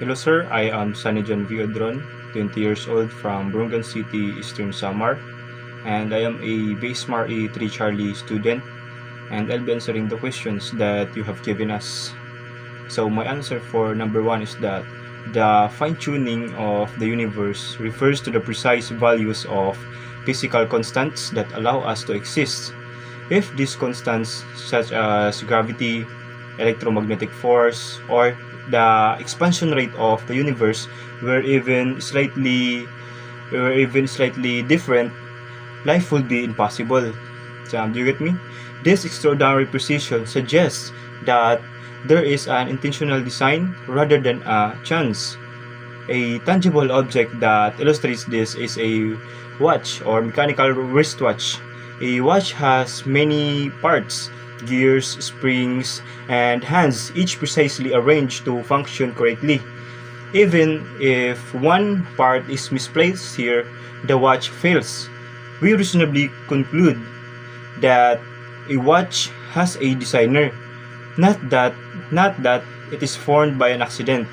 Hello sir, I am Sunny John Viodron, 20 years old from Brungan City, Eastern Samar, and I am a BaseMar A3 Charlie student, and I'll be answering the questions that you have given us. So my answer for number 1 is that the fine-tuning of the universe refers to the precise values of physical constants that allow us to exist. If these constants, such as gravity, electromagnetic force, or the expansion rate of the universe were even slightly different, life would be impossible. So, do you get me? This extraordinary precision suggests that there is an intentional design rather than a chance. A tangible object that illustrates this is a watch or mechanical wristwatch. A watch has many parts, gears, springs, and hands, each precisely arranged to function correctly. Even if one part is misplaced here, the watch fails. We reasonably conclude that a watch has a designer, not that it is formed by an accident.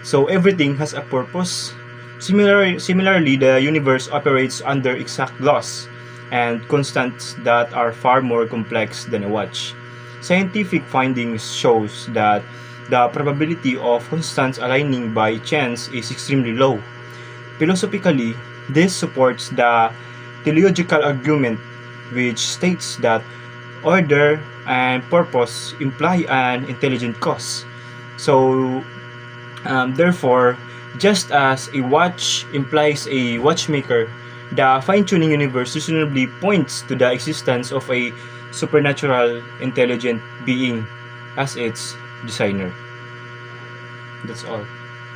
So everything has a purpose. Similarly, the universe operates under exact laws and constants that are far more complex than a watch. Scientific findings shows that the probability of constants aligning by chance is extremely low. Philosophically, this supports the teleological argument, which states that order and purpose imply an intelligent cause. So, therefore, just as a watch implies a watchmaker, the fine-tuning universe reasonably points to the existence of a supernatural intelligent being as its designer. That's all.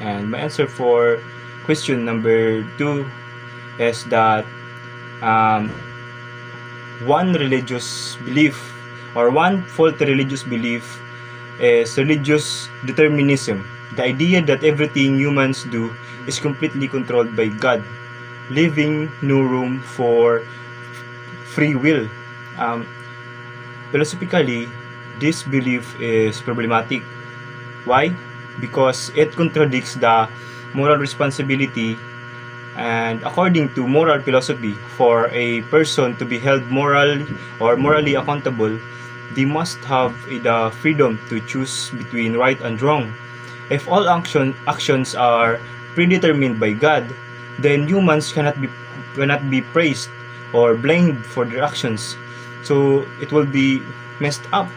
And my answer for question number 2 is that one religious belief or one faulty religious belief is religious determinism. The idea that everything humans do is completely controlled by God, leaving no room for free will. Philosophically, this belief is problematic. Why? Because it contradicts the moral responsibility, and according to moral philosophy, for a person to be held morally accountable, they must have the freedom to choose between right and wrong. If all actions are predetermined by God, then humans cannot be praised or blamed for their actions. So it will be messed up.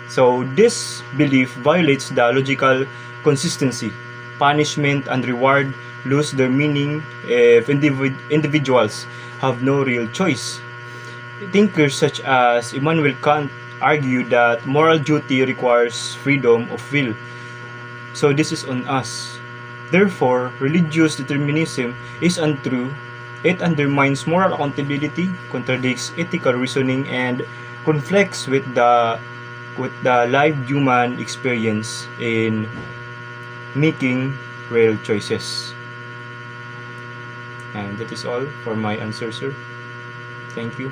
So this belief violates the logical consistency. Punishment and reward lose their meaning if individuals have no real choice. Thinkers such as Immanuel Kant argue that moral duty requires freedom of will. So this is on us. Therefore, religious determinism is untrue. It undermines moral accountability, contradicts ethical reasoning, and conflicts with the lived human experience in making real choices. And that is all for my answer, sir. Thank you.